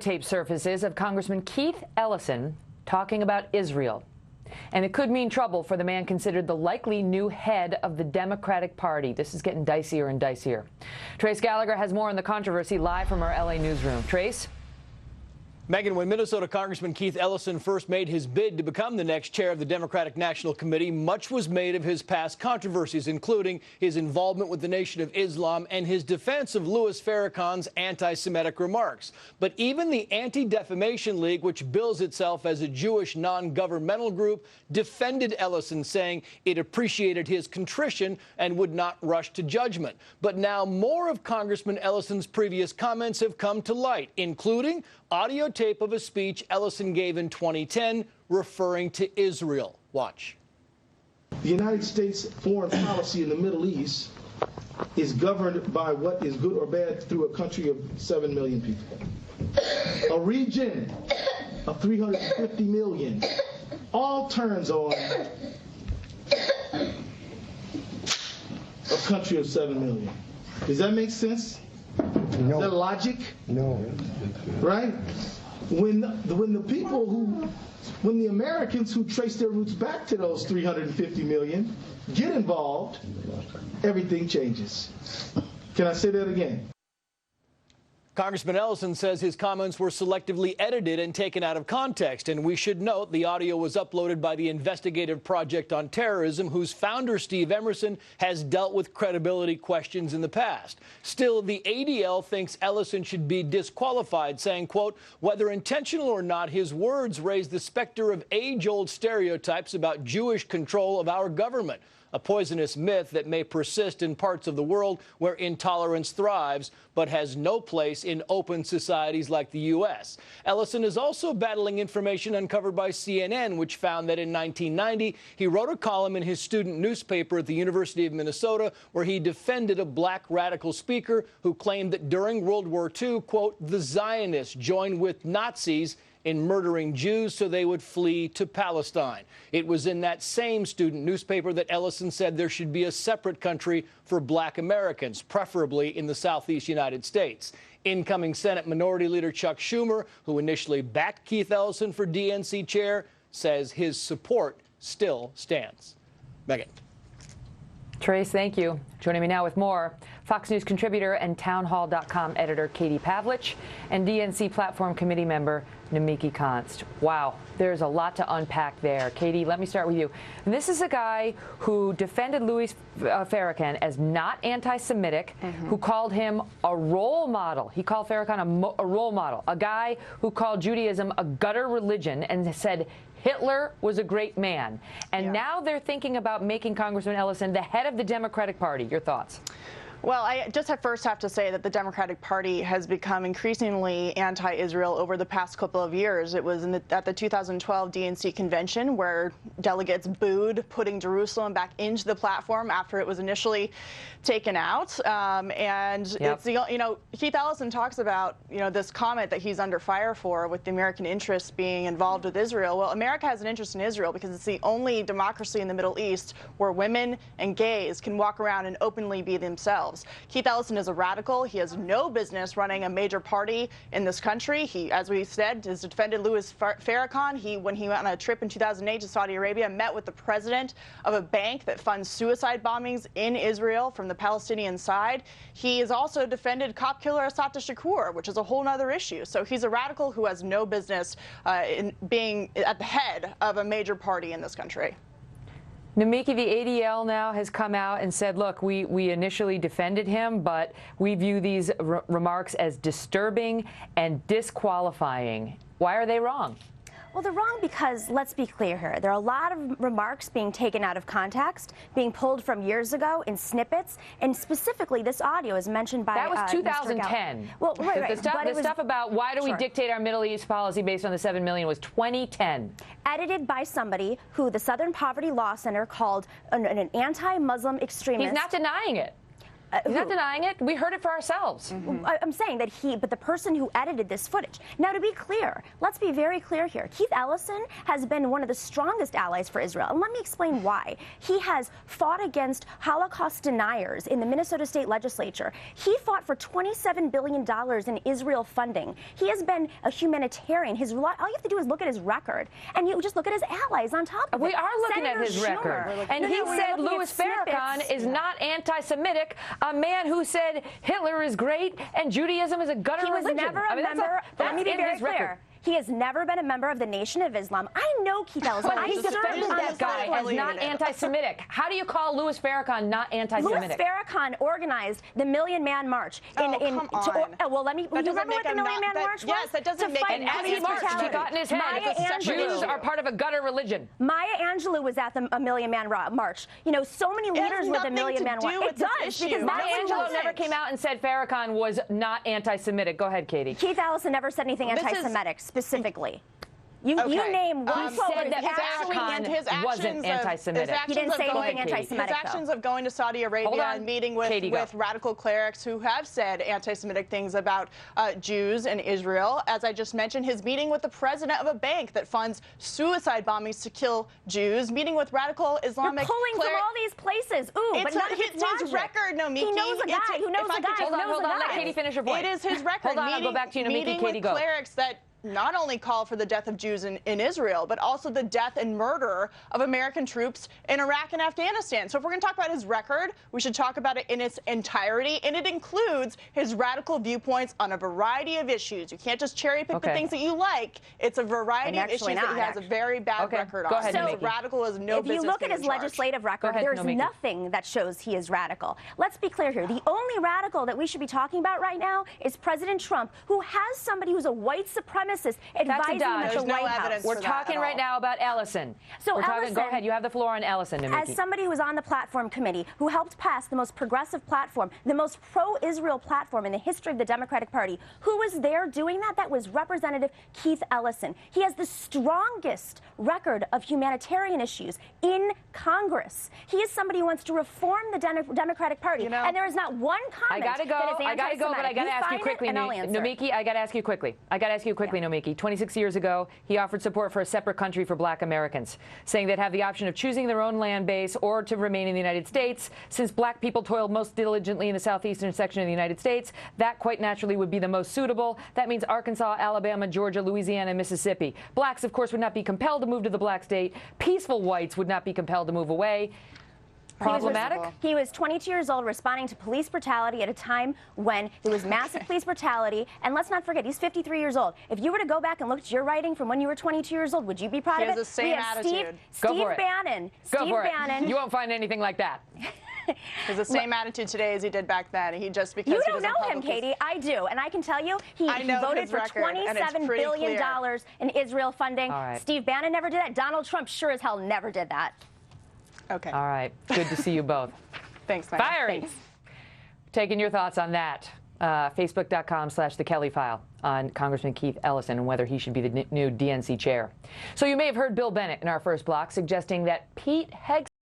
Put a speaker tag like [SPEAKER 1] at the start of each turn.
[SPEAKER 1] Tape surfaces of Congressman Keith Ellison talking about Israel. And it could mean trouble for the man considered the likely new head of the Democratic Party. This is getting dicier and dicier. Trace Gallagher has more on the controversy live from our LA newsroom. Trace?
[SPEAKER 2] Megan, when Minnesota Congressman Keith Ellison first made his bid to become the next chair of the Democratic National Committee, much was made of his past controversies, including his involvement with the Nation of Islam and his defense of Louis Farrakhan's anti-Semitic remarks. But even the Anti-Defamation League, which bills itself as a Jewish non-governmental group, defended Ellison, saying it appreciated his contrition and would not rush to judgment. But now more of Congressman Ellison's previous comments have come to light, including audio tape of a speech Ellison gave in 2010 referring to Israel. Watch.
[SPEAKER 3] The United States foreign policy in the Middle East is governed by what is good or bad through a country of 7 million people. A region of 350 million. All turns on a country of 7 million. Does that make sense? No. Is that logic?
[SPEAKER 4] No.
[SPEAKER 3] Right? When the Americans who trace their roots back to those 350 million get involved, everything changes. Can I say that again?
[SPEAKER 2] Congressman Ellison says his comments were selectively edited and taken out of context, and we should note the audio was uploaded by the Investigative Project on Terrorism, whose founder, Steve Emerson, has dealt with credibility questions in the past. Still, the ADL thinks Ellison should be disqualified, saying, quote, whether intentional or not, his words raise the specter of age-old stereotypes about Jewish control of our government, a poisonous myth that may persist in parts of the world where intolerance thrives, but has no place in open societies like the U.S. Ellison is also battling information uncovered by CNN, which found that in 1990, he wrote a column in his student newspaper at the University of Minnesota where he defended a black radical speaker who claimed that during World War II, quote, the Zionists joined with Nazis in murdering Jews so they would flee to Palestine. It was in that same student newspaper that Ellison said there should be a separate country for black Americans, preferably in the southeast United States. Incoming Senate Minority Leader Chuck Schumer, who initially backed Keith Ellison for DNC chair, says his support still stands. Megan.
[SPEAKER 1] Trace, thank you. Joining me now with more, Fox News contributor and townhall.com editor Katie Pavlich and DNC platform committee member Namiki Konst. Wow, there's a lot to unpack there. Katie, let me start with you. And this is a guy who defended Louis Farrakhan as not anti-Semitic, who called him a role model. He called Farrakhan a role model, a guy who called Judaism a gutter religion and said Hitler was a great man. And now they're thinking about making Congressman Ellison the head of the Democratic Party. Your thoughts?
[SPEAKER 5] Well, I just first have to say that the Democratic Party has become increasingly anti-Israel over the past couple of years. It was at the 2012 DNC convention where delegates booed putting Jerusalem back into the platform after it was initially taken out. It's Keith Ellison talks about this comment that he's under fire for with the American interests being involved with Israel. Well, America has an interest in Israel because it's the only democracy in the Middle East where women and gays can walk around and openly be themselves. Keith Ellison is a radical. He has no business running a major party in this country. He, as we said, has defended Louis Farrakhan. When he went on a trip in 2008 to Saudi Arabia, met with the president of a bank that funds suicide bombings in Israel from the Palestinian side. He has also defended cop killer Assata Shakur, which is a whole other issue. So he's a radical who has no business in being at the head of a major party in this country.
[SPEAKER 1] Namiki, the ADL now has come out and said, look, we initially defended him, but we view these remarks as disturbing and disqualifying. Why are they wrong?
[SPEAKER 6] Well, they're wrong because, let's be clear here, there are a lot of remarks being taken out of context, being pulled from years ago in snippets, and specifically this audio is mentioned by
[SPEAKER 1] that was 2010.
[SPEAKER 6] Well, right.
[SPEAKER 1] The stuff about why do we dictate our Middle East policy based on the 7 million was 2010.
[SPEAKER 6] Edited by somebody who the Southern Poverty Law Center called an anti-Muslim extremist.
[SPEAKER 1] He's not denying it. He's not denying it. We heard it for ourselves.
[SPEAKER 6] I'm saying that but the person who edited this footage. Now, to be clear, let's be very clear here. Keith Ellison has been one of the strongest allies for Israel. And let me explain why. He has fought against Holocaust deniers in the Minnesota State Legislature. He fought for $27 billion in Israel funding. He has been a humanitarian. All you have to do is look at his record. And you just look at his allies on top of it.
[SPEAKER 1] We are looking
[SPEAKER 6] Senator
[SPEAKER 1] at his record.
[SPEAKER 6] Schumer.
[SPEAKER 1] And he said Louis Farrakhan is not anti-Semitic, a man who said Hitler is great and Judaism is a gutter religion.
[SPEAKER 6] He was never a member. Let me be very clear. He has never been a member of the Nation of Islam. I know Keith Ellison.
[SPEAKER 1] But he defended that guy as not anti-Semitic. How do you call Louis Farrakhan not anti-Semitic?
[SPEAKER 6] Louis Farrakhan organized the Million Man March.
[SPEAKER 5] Come on.
[SPEAKER 6] Well, let me. You remember what the Million Man March was?
[SPEAKER 5] Yes, that doesn't make
[SPEAKER 1] And as he marched, he got in his head. Jews are part of a gutter religion.
[SPEAKER 6] Maya Angelou was at the Million Man March. You know, so many leaders were the Million Man March. It does, because
[SPEAKER 1] Maya Angelou never came out and said Farrakhan was not anti-Semitic. Go ahead, Katie.
[SPEAKER 6] Keith Ellison never said anything anti-Semitic specifically. You name one quote
[SPEAKER 1] said that Farrakhan wasn't anti-Semitic.
[SPEAKER 6] He didn't say anything anti-Semitic.
[SPEAKER 5] His actions of going to Saudi Arabia and meeting with radical clerics who have said anti-Semitic things about Jews and Israel. As I just mentioned, his meeting with the president of a bank that funds suicide bombings to kill Jews, meeting with radical Islamic
[SPEAKER 6] clerics. You're pulling from all these places. Ooh, but none of it's
[SPEAKER 5] his record, no, Miki.
[SPEAKER 6] He knows a guy who knows a guy.
[SPEAKER 1] Hold on, let Katie finish her point.
[SPEAKER 5] It is his record.
[SPEAKER 1] Hold on, I'll go back to you, Miki. Katie, go.
[SPEAKER 5] Clerics that not only call for the death of Jews in Israel, but also the death and murder of American troops in Iraq and Afghanistan. So if we're going to talk about his record, we should talk about it in its entirety, and it includes his radical viewpoints on a variety of issues. You can't just cherry pick the things that you like. It's a variety of issues that he has a very bad record on.
[SPEAKER 1] Go ahead,
[SPEAKER 5] so radical is no business.
[SPEAKER 6] If you look at his legislative record, there's nothing that shows he is radical. Let's be clear here. The only radical that we should be talking about right now is President Trump, who has somebody who's a white supremacist advising him at the White House.
[SPEAKER 1] We're talking right now about Ellison.
[SPEAKER 6] So Ellison,
[SPEAKER 1] go ahead. You have the floor on Ellison, Namiki.
[SPEAKER 6] As somebody who was on the platform committee, who helped pass the most progressive platform, the most pro-Israel platform in the history of the Democratic Party, who was there doing that? That was Representative Keith Ellison. He has the strongest record of humanitarian issues in Congress. He is somebody who wants to reform the Democratic Party, and there is not one comment that is anti-Semitic.
[SPEAKER 1] I gotta go, but I gotta ask you quickly, Namiki. I gotta ask you quickly. Namiki. 26 years ago, he offered support for a separate country for Black Americans, saying they'd have the option of choosing their own land base or to remain in the United States. Since Black people toiled most diligently in the southeastern section of the United States, that quite naturally would be the most suitable. That means Arkansas, Alabama, Georgia, Louisiana, and Mississippi. Blacks, of course, would not be compelled to move to the Black state. Peaceful whites would not be compelled to move away. Problematic?
[SPEAKER 6] He was 22 years old, responding to police brutality at a time when there was massive police brutality. And let's not forget, he's 53 years old. If you were to go back and look at your writing from when you were 22 years old, would you be proud of it?
[SPEAKER 5] He has the same attitude.
[SPEAKER 6] Steve Bannon.
[SPEAKER 1] You won't find anything like that.
[SPEAKER 6] He
[SPEAKER 5] has the same attitude today as he did back then. He just because
[SPEAKER 6] you don't know him, Katie. I do, and I can tell you he voted for $27 billion in Israel funding. Steve Bannon never did that. Donald Trump sure as hell never did that.
[SPEAKER 5] Okay.
[SPEAKER 1] All right. Good to see you both.
[SPEAKER 5] Thanks, Maya.
[SPEAKER 1] Fiery. Taking your thoughts on that. Facebook.com/The Kelly File on Congressman Keith Ellison and whether he should be the new DNC chair. So you may have heard Bill Bennett in our first block suggesting that Pete Hegseth